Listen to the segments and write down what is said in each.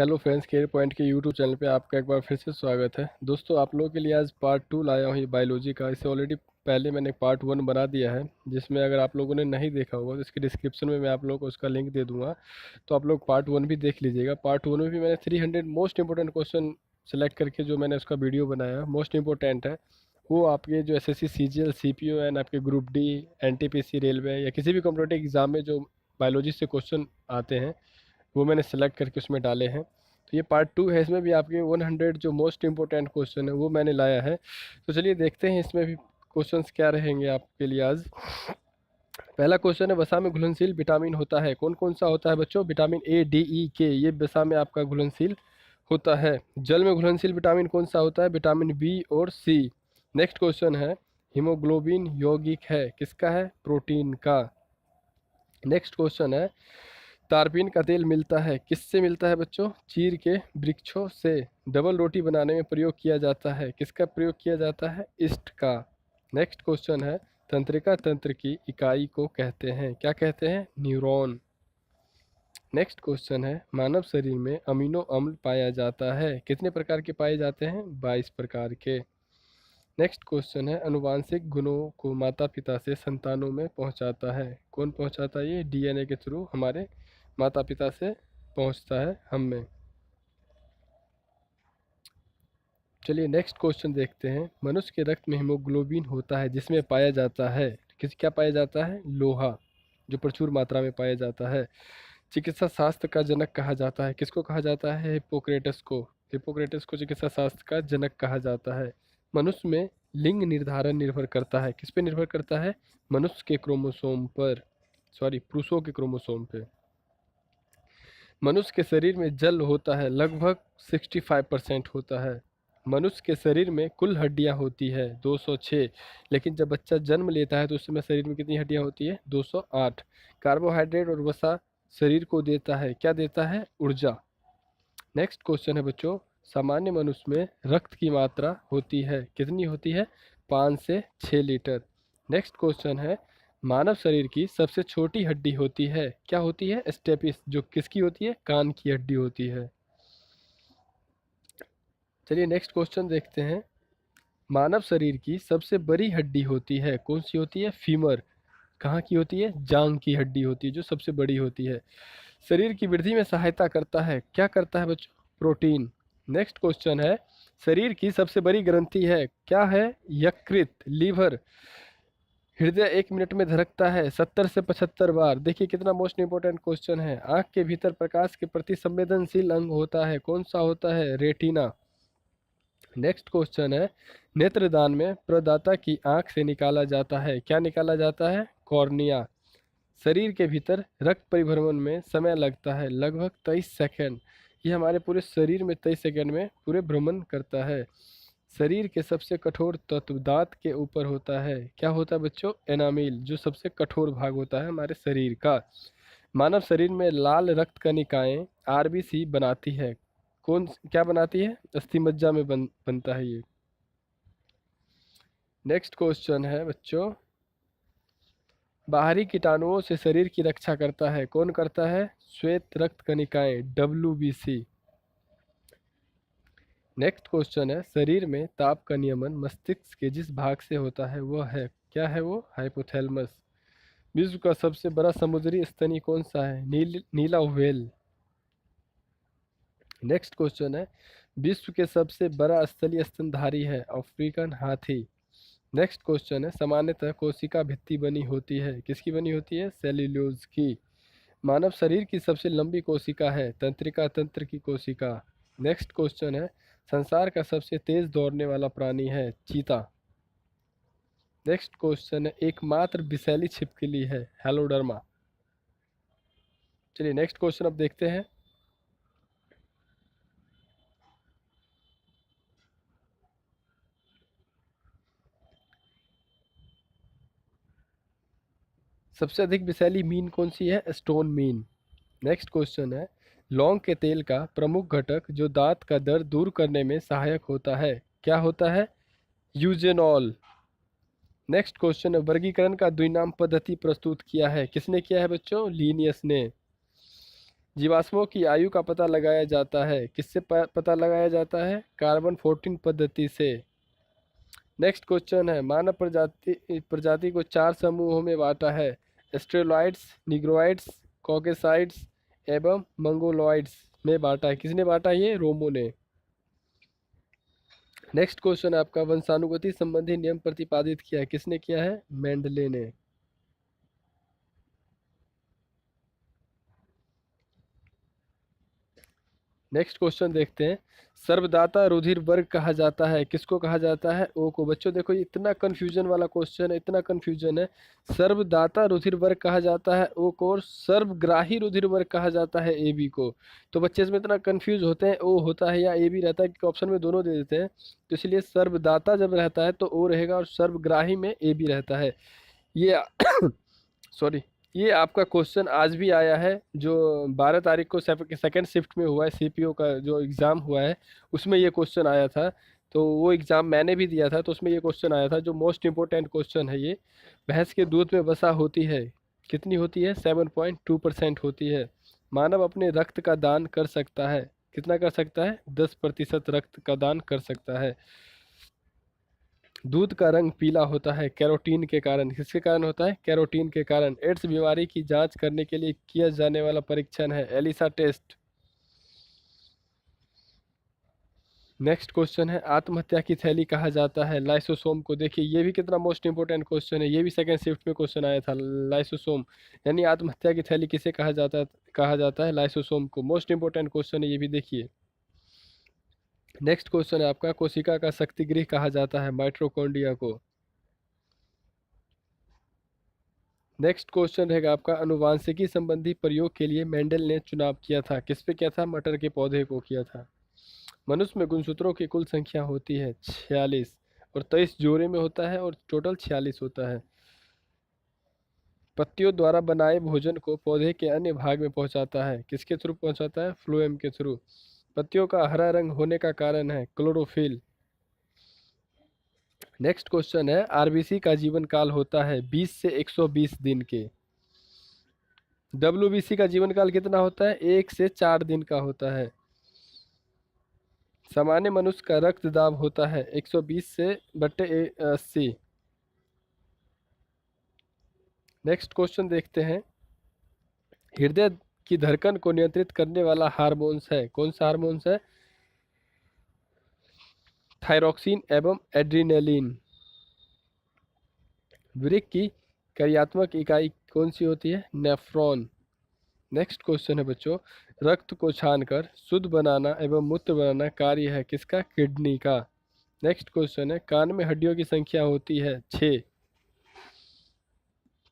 Hello friends, care point के YouTube channel पे आपका एक बार फिर से स्वागत है। दोस्तों, आप लोगों के लिए आज पार्ट 2 लाया हूँ ये बायोलॉजी का। इसे ऑलरेडी पहले मैंने पार्ट 1 बना दिया है, जिसमें अगर आप लोगों ने नहीं देखा होगा तो इसके डिस्क्रिप्शन में मैं आप लोगों को उसका लिंक दे दूँगा, तो आप लोग पार्ट 1 भी देख लीजिएगा। पार्ट 1 में भी मैंने 300 मोस्ट इंपॉर्टेंट क्वेश्चन सेलेक्ट करके जो मैंने उसका वीडियो बनाया, मोस्ट इंपॉर्टेंट है वो आपके जो एसएससी सीजीएल सीपीओ एंड आपके ग्रुप डी एनटीपीसी रेलवे या किसी भी कॉम्पिटेटिव एग्जाम में जो बायोलॉजी से क्वेश्चन आते हैं वो मैंने सेलेक्ट करके उसमें डाले हैं। तो ये पार्ट 2 है, इसमें भी आपके 100 जो मोस्ट इंपॉर्टेंट क्वेश्चन है वो मैंने लाया है। तो चलिए देखते हैं इसमें भी क्वेश्चंस क्या रहेंगे आपके लिए आज। पहला क्वेश्चन है, वसा में घुलनशील विटामिन होता है, कौन कौन सा होता है बच्चों? विटामिन ए, डी, ई, के, ये वसा में आपका घुलनशील होता है। जल में घुलनशील विटामिन कौन सा होता है? विटामिन बी और सी। नेक्स्ट क्वेश्चन है, हीमोग्लोबिन यौगिक है, किसका है? प्रोटीन का। नेक्स्ट क्वेश्चन है, तारपीन का तेल मिलता है, किससे मिलता है बच्चों? चीड़ के वृक्षों से। डबल रोटी बनाने में प्रयोग किया जाता है, किसका प्रयोग किया जाता है? ईस्ट का। नेक्स्ट क्वेश्चन है, तंत्रिका तंत्र की इकाई को कहते हैं, क्या कहते हैं? न्यूरॉन। नेक्स्ट क्वेश्चन है, मानव शरीर में अमीनो अम्ल पाया जाता है, कितने प्रकार के पाए जाते हैं? 22 प्रकार के। नेक्स्ट क्वेश्चन है, अनुवांशिक गुणों को माता पिता से संतानों में पहुंचाता है, कौन पहुंचाता है? ये डीएनए के थ्रू हमारे माता पिता से पहुंचता है हम में। चलिए नेक्स्ट क्वेश्चन देखते हैं, मनुष्य के रक्त में हीमोग्लोबिन होता है जिसमें पाया जाता है, किस क्या पाया जाता है? लोहा, जो प्रचुर मात्रा में पाया जाता है। चिकित्सा शास्त्र का जनक कहा जाता है, किसको कहा जाता है? हिप्पोक्रेटस को। हिप्पोक्रेटस को चिकित्सा शास्त्र का जनक कहा जाता है। मनुष्य में लिंग निर्धारण निर्भर करता है, किस पे निर्भर करता है? मनुष्य के क्रोमोसोम पर, सॉरी पुरुषों के क्रोमोसोम पे। मनुष्य के शरीर में जल होता है, लगभग 65% होता है। मनुष्य के शरीर में कुल हड्डियां होती है 206, लेकिन जब बच्चा जन्म लेता है तो उस समय शरीर में कितनी हड्डियां होती है? 208। कार्बोहाइड्रेट और वसा शरीर को देता है, क्या देता है? ऊर्जा। नेक्स्ट क्वेश्चन है बच्चों, सामान्य मनुष्य में रक्त की मात्रा होती है, कितनी होती है? 5 से 6 लीटर। नेक्स्ट क्वेश्चन है, मानव शरीर की सबसे छोटी हड्डी होती है, क्या होती है? स्टेपिस, जो किसकी होती है? कान की हड्डी होती है। चलिए नेक्स्ट क्वेश्चन देखते हैं, मानव शरीर की सबसे बड़ी हड्डी होती है, कौन सी होती है? फीमर। कहाँ की होती है? जांग की हड्डी होती है, जो सबसे बड़ी होती है। शरीर की वृद्धि में सहायता करता है, क्या करता है बच्चों? प्रोटीन। नेक्स्ट क्वेश्चन है, शरीर की सबसे बड़ी ग्रंथि है, क्या है? यकृत, लीवर। हृदय 1 मिनट में धड़कता है 70 से 75 बार। देखिए कितना मोस्ट इंपॉर्टेंट क्वेश्चन है। आंख के भीतर प्रकाश के प्रति संवेदनशील अंग होता है, कौन सा होता है? रेटिना। नेक्स्ट क्वेश्चन है, नेत्रदान में प्रदाता की आंख से निकाला जाता है, क्या निकाला जाता है? कॉर्निया। शरीर के भीतर रक्त परिभ्रमण में समय लगता है लगभग 23 सेकेंड। ये हमारे पूरे शरीर में 23 सेकेंड में पूरे भ्रमण करता है। शरीर के सबसे कठोर तत्व दांत के ऊपर होता है, क्या होता है बच्चों? एनामिल, जो सबसे कठोर भाग होता है हमारे शरीर का। मानव शरीर में लाल रक्त कणिकाएं आरबीसी बनाती है, कौन क्या बनाती है? अस्थिमज्जा में बनता है ये। नेक्स्ट क्वेश्चन है बच्चों, बाहरी कीटाणुओं से शरीर की रक्षा करता है, कौन करता है? श्वेत रक्त कणिकाएं, WBC। नेक्स्ट क्वेश्चन है, शरीर में ताप का नियमन मस्तिष्क के जिस भाग से होता है वह है, क्या है वो? हाइपोथैलेमस। विश्व का सबसे बड़ा समुद्री स्तनी कौन सा है? नीला व्हेल। नेक्स्ट क्वेश्चन है, विश्व के सबसे बड़ा स्थलीय स्तनधारी है अफ्रीकन हाथी। नेक्स्ट क्वेश्चन है, सामान्यतः कोशिका भित्ति बनी होती है, किसकी बनी होती है? सेल्यूलोज की। मानव शरीर की सबसे लंबी कोशिका है तंत्रिका तंत्र की कोशिका। नेक्स्ट क्वेश्चन है, संसार का सबसे तेज दौड़ने वाला प्राणी है चीता। नेक्स्ट क्वेश्चन है, एकमात्र विषैली छिपकली है हेलोडर्मा। चलिए नेक्स्ट क्वेश्चन अब देखते हैं, सबसे अधिक विषैली मीन कौन सी है? Stone mean. नेक्स्ट क्वेश्चन है, लौंग के तेल का प्रमुख घटक जो दांत का दर्द दूर करने में सहायक होता है, क्या होता है? यूजेनॉल। नेक्स्ट क्वेश्चन है, वर्गीकरण का द्विनाम पद्धति प्रस्तुत किया है, किसने किया है बच्चों? लीनियस ने। जीवाश्मों की आयु का पता लगाया जाता है, किससे पता लगाया जाता है? कार्बन 14 पद्धति से। नेक्स्ट क्वेश्चन है, मानव प्रजाति प्रजाति को 4 समूहों में बांटा है। एस्ट्रेलॉइड्स, निग्रोइड्स, कॉकेसाइड्स एवं मंगोलॉइड्स में बांटा है। किसने बांटा? ये रोमो ने। नेक्स्ट क्वेश्चन है आपका, वंशानुगति संबंधी नियम प्रतिपादित किया है। किसने किया है? मेंडले ने। नेक्स्ट क्वेश्चन देखते हैं, सर्वदाता रुधिर वर्ग कहा जाता है, किसको कहा जाता है? ओ को। बच्चों देखो, ये इतना कन्फ्यूजन वाला क्वेश्चन है, इतना कन्फ्यूजन है। सर्वदाता रुधिर वर्ग कहा जाता है ओ को, और सर्वग्राही रुधिर वर्ग कहा जाता है ए बी को। तो बच्चे इसमें इतना कन्फ्यूज होते हैं, ओ होता है या ए बी रहता है, क्योंकि ऑप्शन में दोनों दे देते हैं। तो इसलिए सर्वदाता जब रहता है तो ओ रहेगा, और सर्वग्राही में ए बी रहता है। ये सॉरी, ये आपका क्वेश्चन आज भी आया है, जो 12 तारीख को सेकंड शिफ्ट में हुआ है, सीपीओ का जो एग्ज़ाम हुआ है उसमें ये क्वेश्चन आया था। तो वो एग्ज़ाम मैंने भी दिया था, तो उसमें ये क्वेश्चन आया था, जो मोस्ट इम्पोर्टेंट क्वेश्चन है ये। भैंस के दूध में वसा होती है, कितनी होती है? 7.2% होती है। मानव अपने रक्त का दान कर सकता है, कितना कर सकता है? 10% रक्त का दान कर सकता है। दूध का रंग पीला होता है कैरोटीन के कारण। किसके कारण होता है? कैरोटीन के कारण। एड्स बीमारी की जांच करने के लिए किया जाने वाला परीक्षण है एलिसा टेस्ट। नेक्स्ट क्वेश्चन है, आत्महत्या की थैली कहा जाता है लाइसोसोम को। देखिए ये भी कितना मोस्ट इंपोर्टेंट क्वेश्चन है, ये भी सेकंड शिफ्ट में क्वेश्चन आया था। लाइसोसोम यानी आत्महत्या की थैली किसे कहा जाता है? लाइसोसोम को। मोस्ट इंपोर्टेंट क्वेश्चन है ये भी, देखिए। नेक्स्ट क्वेश्चन है आपका, कोशिका का शक्ति गृह कहा जाता है माइटोकॉन्ड्रिया को। नेक्स्ट क्वेश्चन रहेगा आपका, अनुवांशिकी संबंधी प्रयोग के लिए मेंडल ने चुनाव किया था। किस पे किया था? मटर के पौधे को किया था। मनुष्य में गुणसूत्रों की कुल संख्या होती है 46, और 23 जोड़े में होता है, और टोटल 46 होता है। पत्तियों द्वारा बनाए भोजन को पौधे के अन्य भाग में पहुंचाता है, किसके थ्रू पहुंचाता है? फ्लोएम के थ्रू। पत्तियों का हरा रंग होने का कारण है क्लोरोफिल। नेक्स्ट क्वेश्चन है, आरबीसी का जीवन काल होता है 20 से 120 दिन के। डब्ल्यूबीसी का जीवन काल कितना होता है? 1 से 4 दिन का होता है। सामान्य मनुष्य का रक्त दाब होता है 120 से बट्टे 80। नेक्स्ट क्वेश्चन देखते हैं, हृदय की धड़कन को नियंत्रित करने वाला हार्मोन्स है, कौन सा हार्मोन्स है? थायरोक्सिन एवं एड्रीनलिन। वृक्क की कार्यात्मक इकाई कौन सी होती है? नेफ्रॉन। नेक्स्ट क्वेश्चन है बच्चों, रक्त को छानकर शुद्ध बनाना एवं मूत्र बनाना कार्य है किसका? किडनी का। नेक्स्ट क्वेश्चन है, कान में हड्डियों की संख्या होती है 6,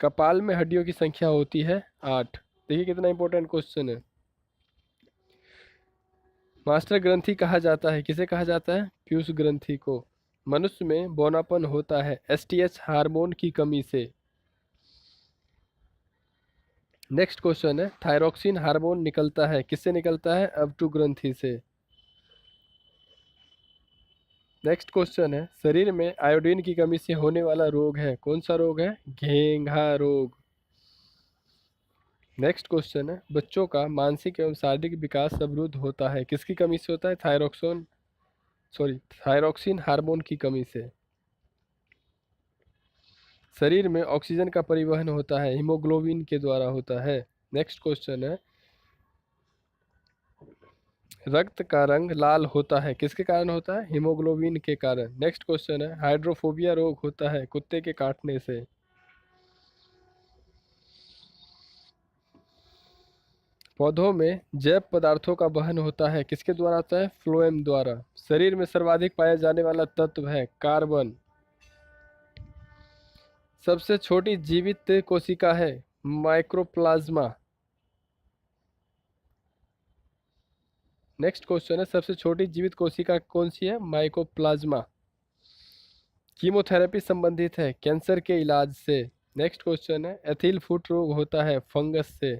कपाल में हड्डियों की संख्या होती है 8। देखिए कितना इंपॉर्टेंट क्वेश्चन है। मास्टर ग्रंथि कहा जाता है, किसे कहा जाता है? पीयूष ग्रंथि को। मनुष्य में बौनापन होता है एसटीएच हार्मोन की कमी से। नेक्स्ट क्वेश्चन है, थायरोक्सिन हार्मोन निकलता है, किससे निकलता है? अवटु ग्रंथि से। नेक्स्ट क्वेश्चन है, शरीर में आयोडीन की कमी से होने वाला रोग है, कौन सा रोग है? घेंघा रोग। नेक्स्ट क्वेश्चन है, बच्चों का मानसिक एवं शारीरिक विकास अवरुद्ध होता है, किसकी कमी से होता है? थायरोक्सिन हार्मोन की कमी से। शरीर में ऑक्सीजन का परिवहन होता है हीमोग्लोबिन के द्वारा होता है। नेक्स्ट क्वेश्चन है, रक्त का रंग लाल होता है, किसके कारण होता है? हीमोग्लोबिन के कारण। नेक्स्ट क्वेश्चन है, हाइड्रोफोबिया रोग होता है कुत्ते के काटने से। पौधों में जैव पदार्थों का वहन होता है, किसके द्वारा होता है? फ्लोएम द्वारा। शरीर में सर्वाधिक पाया जाने वाला तत्व है कार्बन। सबसे छोटी जीवित कोशिका है माइक्रोप्लाज्मा। नेक्स्ट क्वेश्चन है, सबसे छोटी जीवित कोशिका कौन सी है? माइकोप्लाज्मा। कीमोथेरेपी संबंधित है कैंसर के इलाज से। नेक्स्ट क्वेश्चन है, एथिल फुट रोग होता है फंगस से।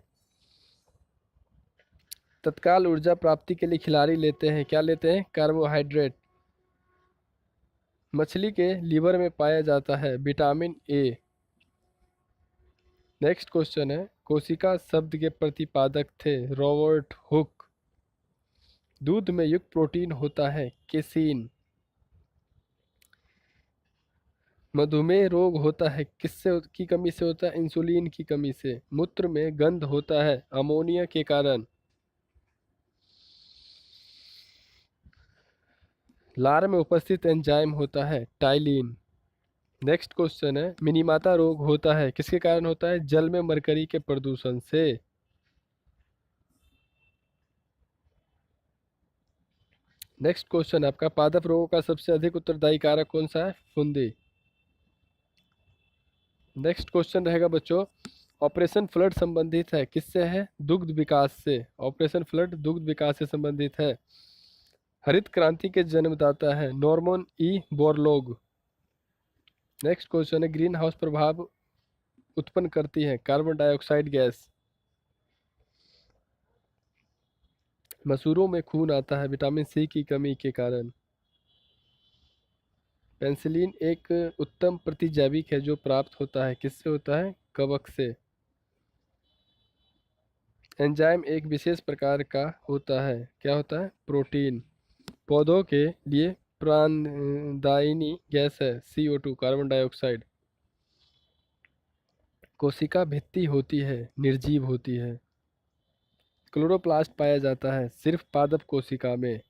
तत्काल ऊर्जा प्राप्ति के लिए खिलाड़ी लेते हैं, क्या लेते हैं? कार्बोहाइड्रेट। मछली के लीवर में पाया जाता है विटामिन ए। नेक्स्ट क्वेश्चन है, कोशिका शब्द के प्रतिपादक थे रॉबर्ट हुक। दूध में युक्त प्रोटीन होता है केसीन। मधुमेह रोग होता है किससे की कमी से होता है? इंसुलिन की कमी से। मूत्र में गंध होता है अमोनिया के कारण। लार में उपस्थित एंजाइम होता है टाइलिन। नेक्स्ट क्वेश्चन है मिनीमाता रोग होता है किसके कारण होता है? जल में मरकरी के प्रदूषण से। नेक्स्ट क्वेश्चन आपका पादप रोगों का सबसे अधिक उत्तरदायी कारक कौन सा है? फुंदी। नेक्स्ट क्वेश्चन रहेगा बच्चों ऑपरेशन फ्लड संबंधित है किससे है? दुग्ध विकास से। ऑपरेशन फ्लड दुग्ध विकास से संबंधित है। हरित क्रांति के जन्मदाता है Norman E Borlaug. Next question है ग्रीन हाउस प्रभाव उत्पन्न करती है कार्बन डाइऑक्साइड गैस। मसूरों में खून आता है विटामिन सी की कमी के कारण। पेंसिलिन एक उत्तम प्रतिजैविक है जो प्राप्त होता है किससे होता है? कवक से। एंजाइम एक विशेष प्रकार का होता है क्या होता है? प्रोटीन। पौधों के लिए प्राणदायिनी गैस है CO2 कार्बन डाइऑक्साइड। कोशिका भित्ति होती है निर्जीव होती है। क्लोरोप्लास्ट पाया जाता है सिर्फ पादप कोशिका में।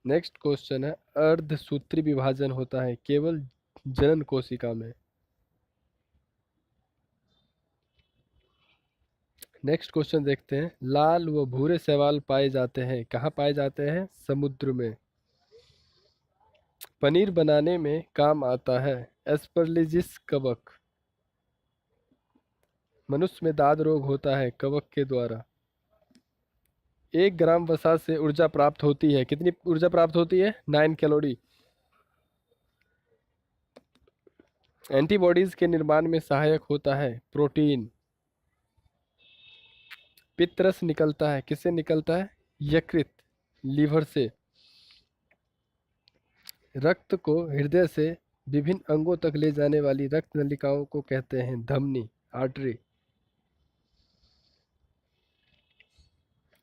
नेक्स्ट क्वेश्चन है अर्धसूत्री विभाजन होता है केवल जनन कोशिका में। नेक्स्ट क्वेश्चन देखते हैं लाल व भूरे शैवाल पाए जाते हैं कहाँ पाए जाते हैं? समुद्र में। पनीर बनाने में काम आता है एस्परलिजिस कवक। मनुष्य में दाद रोग होता है कवक के द्वारा। 1 ग्राम वसा से ऊर्जा प्राप्त होती है कितनी ऊर्जा प्राप्त होती है? 9 कैलोरी। एंटीबॉडीज के निर्माण में सहायक होता है प्रोटीन। पित्तरस निकलता है किससे निकलता है? यकृत लीवर से। रक्त को हृदय से विभिन्न अंगों तक ले जाने वाली रक्त नलिकाओं को कहते हैं धमनी आर्टरी।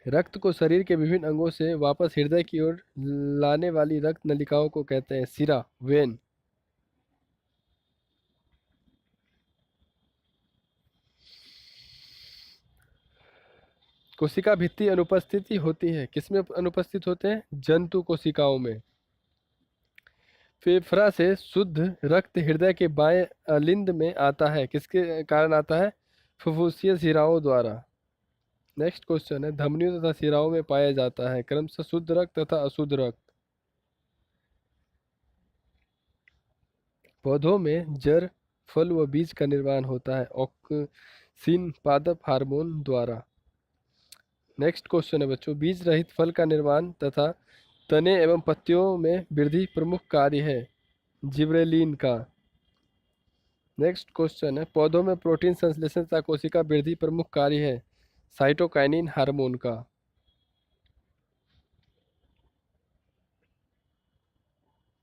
रक्त को शरीर के विभिन्न अंगों से वापस हृदय की ओर लाने वाली रक्त नलिकाओं को कहते हैं सिरा वेन। कोशिका भित्ति अनुपस्थिति होती है किसमें अनुपस्थित होते हैं? जंतु कोशिकाओं में। फेफड़ा से शुद्ध रक्त हृदय के बाएं अलिंद में आता है किसके कारण आता है? फुफ्फुसीय शिराओं द्वारा। नेक्स्ट क्वेश्चन है धमनियों तथा शिराओं में पाया जाता है क्रमशः शुद्ध रक्त तथा अशुद्ध रक्त। पौधों में जड़ फल व बीज का निर्माण होता है ऑक्सिन पादप हार्मोन द्वारा। नेक्स्ट क्वेश्चन है बच्चों बीज रहित फल का निर्माण तथा तने एवं पत्तियों में वृद्धि प्रमुख कार्य है जिब्रेलिन का। नेक्स्ट क्वेश्चन है पौधों में प्रोटीन संश्लेषण तथा कोशिका वृद्धि प्रमुख कार्य है साइटोकाइनिन हार्मोन का।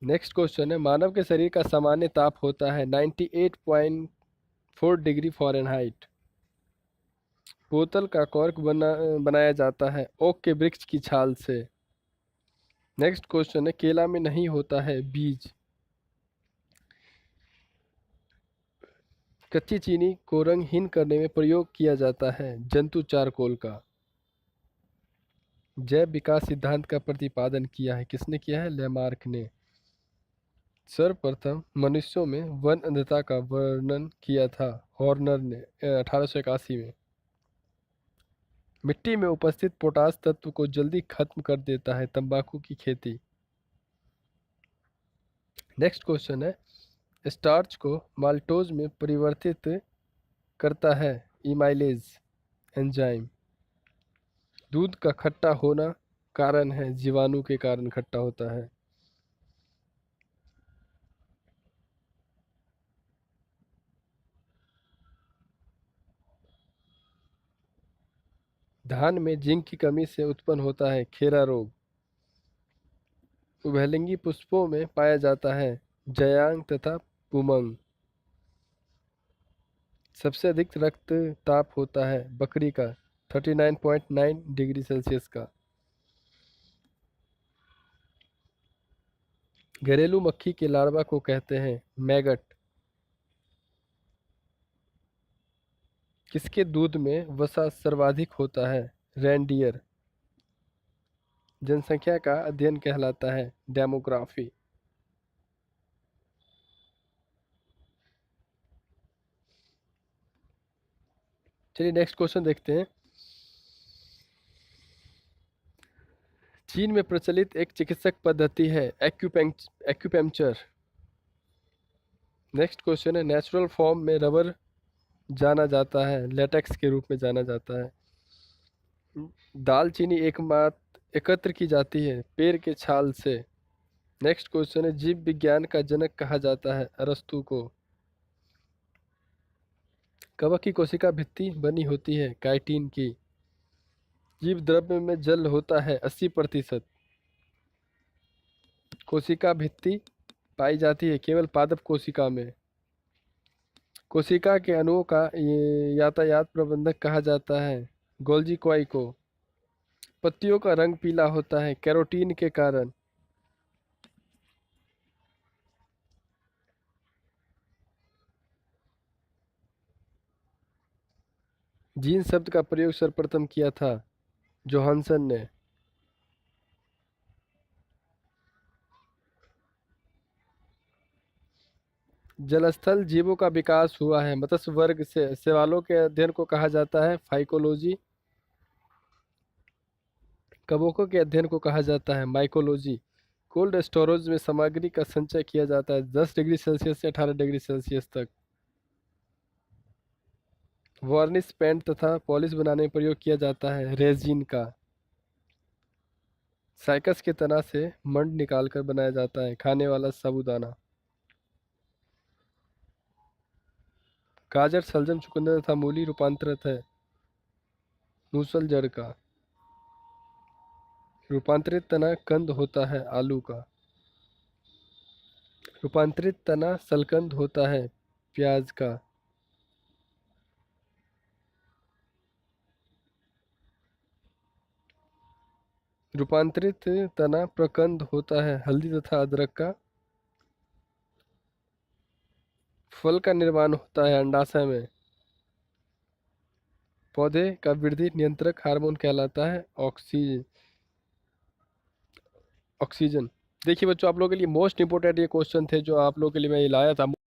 नेक्स्ट क्वेश्चन है मानव के शरीर का सामान्य ताप होता है 98.4 डिग्री फ़ारेनहाइट। बोतल का कॉर्क बनाया जाता है ओक के वृक्ष की छाल से। नेक्स्ट क्वेश्चन है केला में नहीं होता है बीज। कच्ची चीनी को रंगहीन करने में प्रयोग किया जाता है जंतु चारकोल का। जैव विकास सिद्धांत का प्रतिपादन किया है किसने किया है? लेमार्क ने। सर्वप्रथम मनुष्यों में वन अंधता का वर्णन किया था हॉर्नर ने 1881 में। मिट्टी में उपस्थित पोटास तत्व को जल्दी खत्म कर देता है तंबाकू की खेती। नेक्स्ट क्वेश्चन है स्टार्च को माल्टोज में परिवर्तित करता है इमाइलेज एंजाइम। दूध का खट्टा होना कारण है जीवाणु के कारण खट्टा होता है। धान में जिंक की कमी से उत्पन्न होता है खेरा रोग। उभयलिंगी पुष्पों में पाया जाता है जयांग तथा पुमंग। सबसे अधिक रक्तचाप होता है बकरी का 39.9 डिग्री सेल्सियस का। घरेलू मक्खी के लार्वा को कहते हैं मैगट। किसके दूध में वसा सर्वाधिक होता है रेनडियर। जनसंख्या का अध्ययन कहलाता है डेमोग्राफी। चलिए नेक्स्ट क्वेश्चन देखते हैं। चीन में प्रचलित एक चिकित्सक पद्धति है एक्यूपंक्चर। नेक्स्ट क्वेश्चन है नेचुरल फॉर्म में रबर जाना जाता है लेटेक्स के रूप में जाना जाता है। दालचीनी एकमात्र एकत्र की जाती है पेड़ के छाल से। नेक्स्ट क्वेश्चन है जीव विज्ञान का जनक कहा जाता है अरस्तु को। कवक की कोशिका भित्ति बनी होती है काइटिन की। जीव द्रव्य में जल होता है 80%। कोशिका भित्ति पाई जाती है केवल पादप कोशिका में। कोशिका के अणुओं का यातायात प्रबंधक कहा जाता है गोल्जी क्वाई को। पत्तियों का रंग पीला होता है कैरोटीन के कारण। जीन शब्द का प्रयोग सर्वप्रथम किया था जोहानसन ने। जलस्थल जीवों का विकास हुआ है मत्स्य वर्ग से। शैवालों के अध्ययन को कहा जाता है फाइकोलॉजी। कवकों के अध्ययन को कहा जाता है माइकोलॉजी। कोल्ड स्टोरेज में सामग्री का संचय किया जाता है 10 डिग्री सेल्सियस से 18 डिग्री सेल्सियस तक। वार्निश पेंट तथा पॉलिश बनाने में प्रयोग किया जाता है रेजिन का। साइकस के तना से मंड निकालकर बनाया जाता है खाने वाला साबूदाना। गाजर शलजम चुकंदर तथा मूली रूपांतरित है मूसल जड़ का। रूपांतरित तना कंद होता है आलू का। रूपांतरित तना सलकंद होता है प्याज का। रूपांतरित तना प्रकंद होता है हल्दी तथा अदरक का। फल का निर्माण होता है अंडाशय में। पौधे का वृद्धि नियंत्रक हार्मोन कहलाता है ऑक्सीजन। देखिए बच्चों आप लोगों के लिए मोस्ट इंपोर्टेंट ये क्वेश्चन थे जो आप लोगों के लिए मैं ये लाया था।